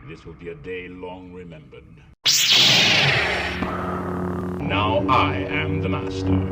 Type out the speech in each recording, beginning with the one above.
This will be a day long remembered. Now I am the master.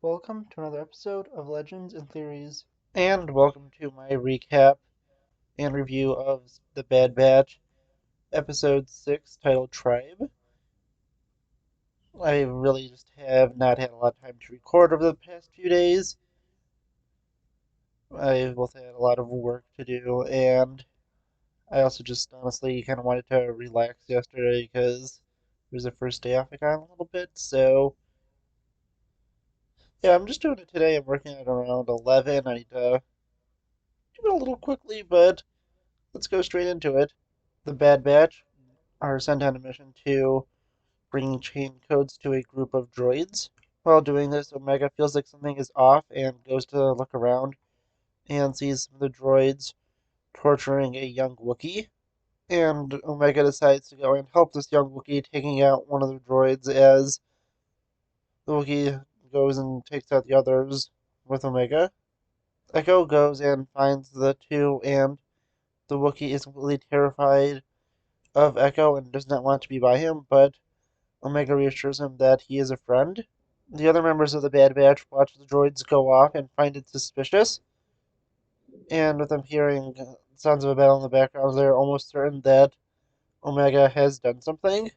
Welcome to another episode of Legends and Theories, and welcome to my recap and review of The Bad Batch, Episode 6, titled Tribe. I really just have not had a lot of time to record over the past few days. I both had a lot of work to do, and I also just honestly kind of wanted to relax yesterday because it was the first day off I got a little bit, so yeah, I'm just doing it today. I'm working at around 11. I need to do it a little quickly, but let's go straight into it. The Bad Batch are sent on a mission to bring chain codes to a group of droids. While doing this, Omega feels like something is off and goes to look around and sees some of the droids torturing a young Wookiee. And Omega decides to go and help this young Wookiee, taking out one of the droids as the Wookiee goes and takes out the others with Omega. Echo goes and finds the two, and the Wookiee is completely terrified of Echo and does not want to be by him, but Omega reassures him that he is a friend. The other members of the Bad Batch watch the droids go off and find it suspicious, and with them hearing sounds of a battle in the background, they're almost certain that Omega has done something.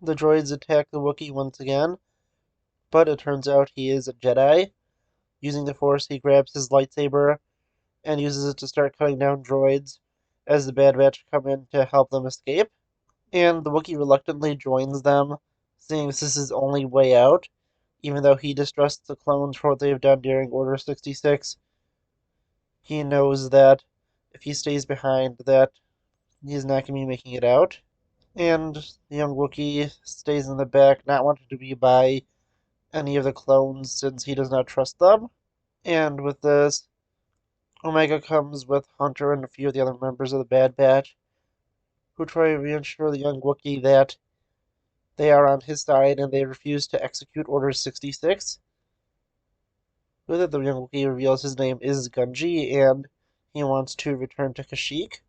The droids attack the Wookiee once again, but it turns out he is a Jedi. Using the Force, he grabs his lightsaber and uses it to start cutting down droids as the Bad Batch come in to help them escape. And the Wookiee reluctantly joins them, seeing this is his only way out, even though he distrusts the clones for what they have done during Order 66. He knows that if he stays behind, that he's not going to be making it out. And the young Wookiee stays in the back, not wanting to be by any of the clones since he does not trust them. And with this, Omega comes with Hunter and a few of the other members of the Bad Batch, who try to reassure the young Wookiee that they are on his side and they refuse to execute Order 66. With it, the young Wookiee reveals his name is Gunji and he wants to return to Kashyyyk.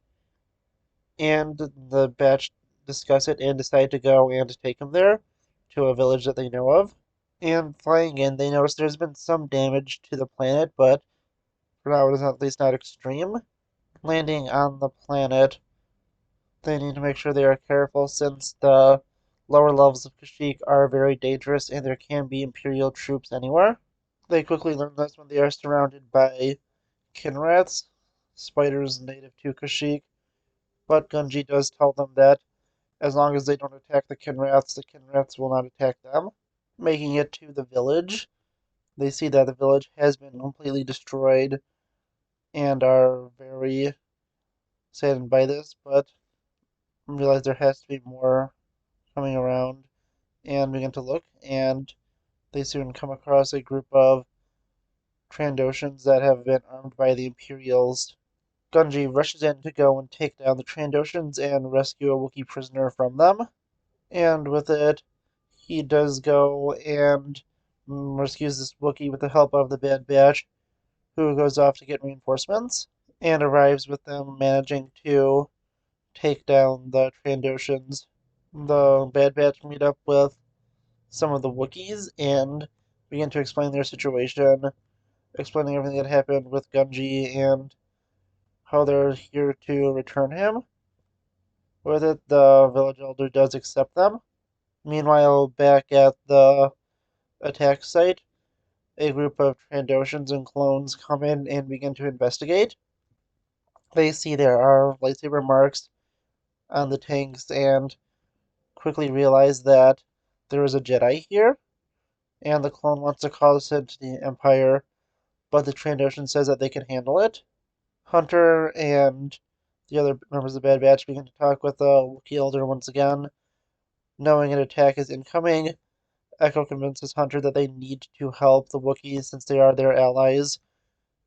And the batch discuss it and decide to go and take him there to a village that they know of. And flying in, they notice there's been some damage to the planet, but for now it is at least not extreme. Landing on the planet, they need to make sure they are careful since the lower levels of Kashyyyk are very dangerous and there can be Imperial troops anywhere. They quickly learn this when they are surrounded by Kinraths, spiders native to Kashyyyk, but Gunji does tell them that as long as they don't attack the Kinraths will not attack them. Making it to the village, they see that the village has been completely destroyed and are very saddened by this, but realize there has to be more coming around and begin to look, and they soon come across a group of Trandoshans that have been armed by the Imperials. Gunji rushes in to go and take down the Trandoshans and rescue a Wookiee prisoner from them. And with it, he does go and rescues this Wookiee with the help of the Bad Batch, who goes off to get reinforcements and arrives with them, managing to take down the Trandoshans. The Bad Batch meet up with some of the Wookiees and begin to explain their situation, explaining everything that happened with Gunji and how they're here to return him. With it, the village elder does accept them. Meanwhile, back at the attack site, a group of Trandoshans and clones come in and begin to investigate. They see there are lightsaber marks on the tanks and quickly realize that there is a Jedi here, and the clone wants to call this into the Empire, but the Trandoshan says that they can handle it. Hunter and the other members of the Bad Batch begin to talk with the Wookiee Elder once again. Knowing an attack is incoming, Echo convinces Hunter that they need to help the Wookiees since they are their allies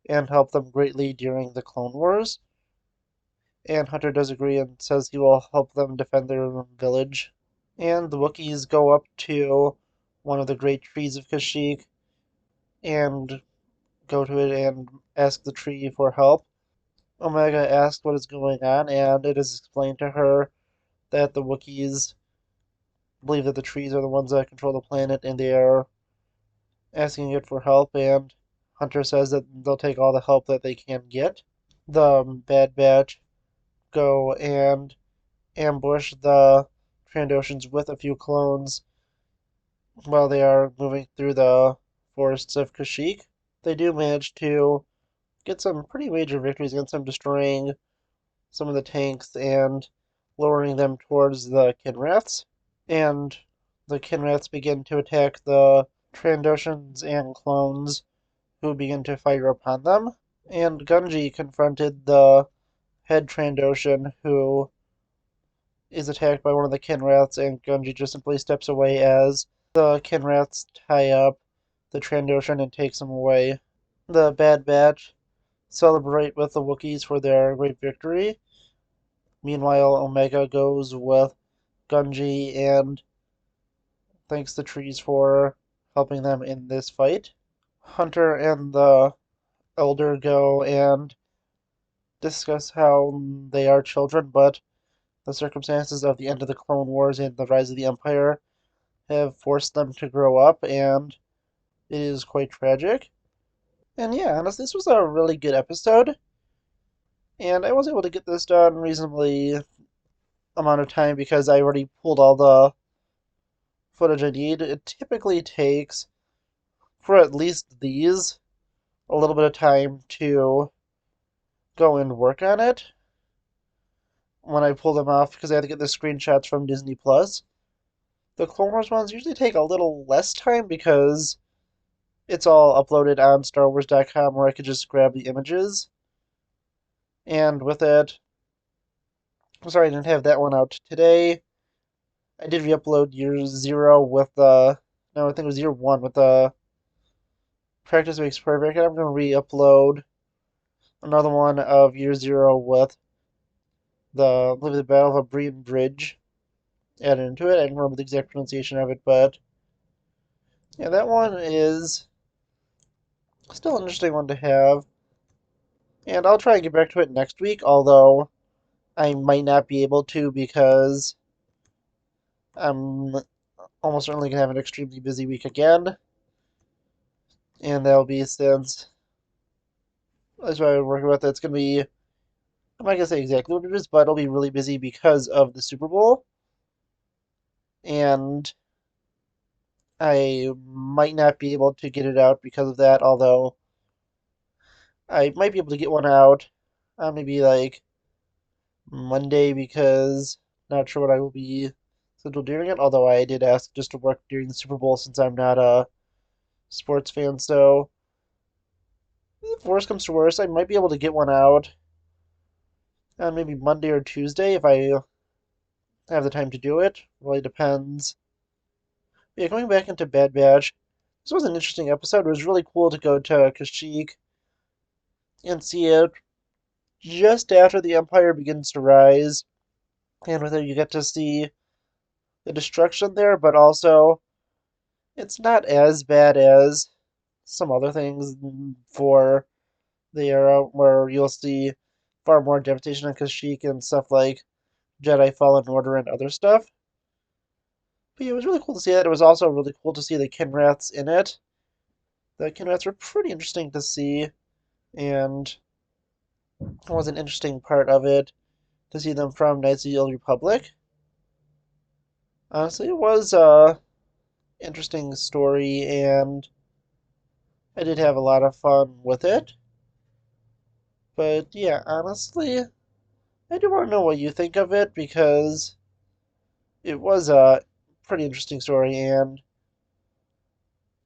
and help them greatly during the Clone Wars. And Hunter does agree and says he will help them defend their village. And the Wookiees go up to one of the great trees of Kashyyyk and go to it and ask the tree for help. Omega asks what is going on, and it is explained to her that the Wookiees believe that the trees are the ones that control the planet, and they are asking it for help, and Hunter says that they'll take all the help that they can get. The Bad Batch go and ambush the Trandoshans with a few clones while they are moving through the forests of Kashyyyk. They do manage to get some pretty major victories against them, destroying some of the tanks and lowering them towards the Kinraths. And the Kinraths begin to attack the Trandoshans and clones, who begin to fire upon them. And Gungi confronted the head Trandoshan, who is attacked by one of the Kinraths, and Gungi just simply steps away as the Kinraths tie up the Trandoshan and takes him away. The Bad Batch celebrate with the Wookiees for their great victory. Meanwhile, Omega goes with Gungi and thanks the trees for helping them in this fight. Hunter and the Elder go and discuss how they are children, but the circumstances of the end of the Clone Wars and the rise of the Empire have forced them to grow up, and it is quite tragic. And yeah, honestly, this was a really good episode, and I was able to get this done reasonably amount of time because I already pulled all the footage I need. It typically takes, for at least these, a little bit of time to go and work on it when I pull them off because I have to get the screenshots from Disney Plus. The Clone Wars ones usually take a little less time because it's all uploaded on StarWars.com where I could just grab the images. And with it, I'm sorry I didn't have that one out today. I did re-upload year 0 with the, no, I think it was year 1 with the Practice Makes Perfect, and I'm going to re-upload another one of year 0 with I believe the Battle of Breen Bridge added into it. I don't remember the exact pronunciation of it, but yeah, that one is still an interesting one to have. And I'll try and get back to it next week, although I might not be able to because I'm almost certainly going to have an extremely busy week again. And that'll be since that's why I'm working with it. It's going to be, I'm not going to say exactly what it is, but it'll be really busy because of the Super Bowl. And I might not be able to get it out because of that, although I might be able to get one out maybe like Monday because not sure what I will be scheduled during it, although I did ask just to work during the Super Bowl since I'm not a sports fan, so if worst comes to worst, I might be able to get one out on maybe Monday or Tuesday if I have the time to do it. Really depends. Yeah, going back into Bad Batch, this was an interesting episode. It was really cool to go to Kashyyyk and see it just after the Empire begins to rise, and with it you get to see the destruction there, but also it's not as bad as some other things for the era where you'll see far more devastation on Kashyyyk and stuff like Jedi Fallen Order and other stuff. But yeah, it was really cool to see that. It was also really cool to see the Kinraths in it. The Kinraths were pretty interesting to see, and it was an interesting part of it to see them from Knights of the Old Republic. Honestly, it was a interesting story, and I did have a lot of fun with it. But yeah, honestly, I do want to know what you think of it because it was a pretty interesting story, and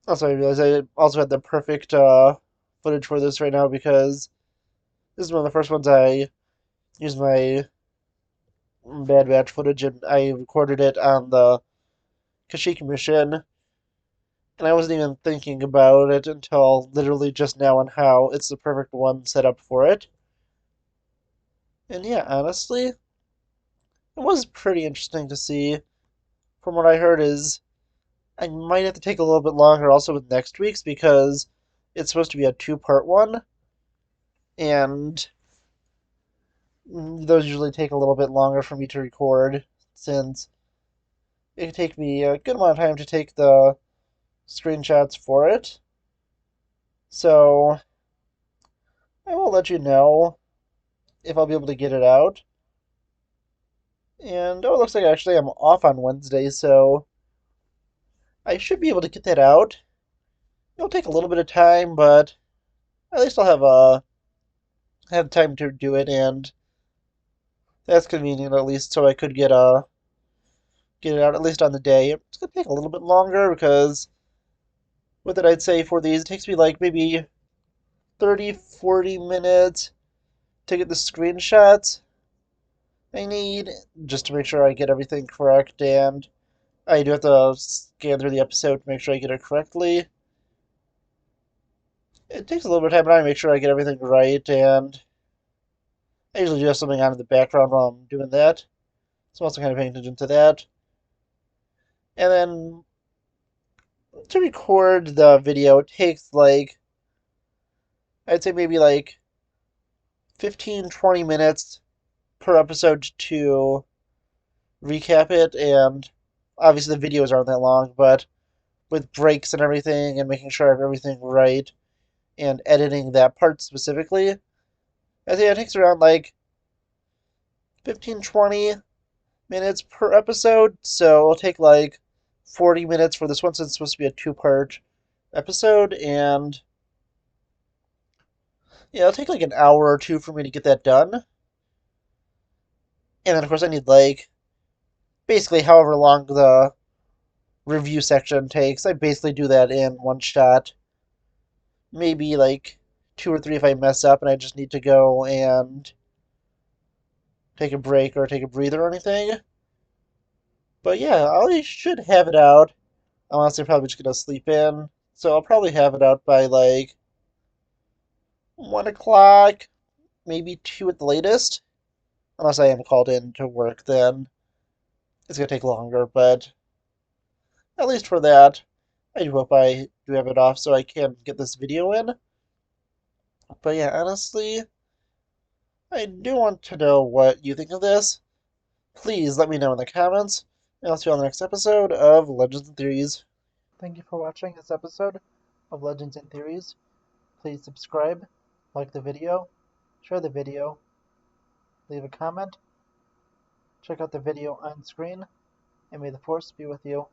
also I realized I also had the perfect footage for this right now because this is one of the first ones I used my Bad Batch footage, and I recorded it on the Kashyyyk mission, and I wasn't even thinking about it until literally just now on how it's the perfect one set up for it. And yeah, honestly, it was pretty interesting to see. From what I heard is I might have to take a little bit longer also with next week's because it's supposed to be a two-part one, and those usually take a little bit longer for me to record since it can take me a good amount of time to take the screenshots for it. So I will let you know if I'll be able to get it out. And oh, it looks like actually I'm off on Wednesday, so I should be able to get that out. It'll take a little bit of time, but at least I'll have time to do it, and that's convenient at least. So I could get it out at least on the day. It's gonna take a little bit longer because with it, I'd say for these, it takes me like maybe 30, 40 minutes to get the screenshots I need just to make sure I get everything correct, and I do have to scan through the episode to make sure I get it correctly. It takes a little bit of time, but I make sure I get everything right, and I usually do have something on in the background while I'm doing that. So I'm also kind of paying attention to that. And then to record the video, it takes like, I'd say maybe like 15, 20 minutes per episode to recap it. And obviously the videos aren't that long, but with breaks and everything and making sure I have everything right and editing that part specifically, I think it takes around like 15, 20 minutes per episode. So it'll take like 40 minutes for this one since it's supposed to be a two-part episode. And yeah, it'll take like an hour or two for me to get that done. And then, of course, I need like basically however long the review section takes. I basically do that in one shot. Maybe like two or three if I mess up and I just need to go and take a break or take a breather or anything. But yeah, I should have it out. I'm honestly probably just gonna sleep in. So I'll probably have it out by like 1 o'clock, maybe 2 at the latest. Unless I am called in to work, then it's gonna take longer. But at least for that, I do hope I do have it off so I can get this video in. But yeah, honestly, I do want to know what you think of this. Please let me know in the comments, and I'll see you on the next episode of Legends and Theories. Thank you for watching this episode of Legends and Theories. Please subscribe, like the video, share the video, leave a comment, check out the video on screen, and may the Force be with you.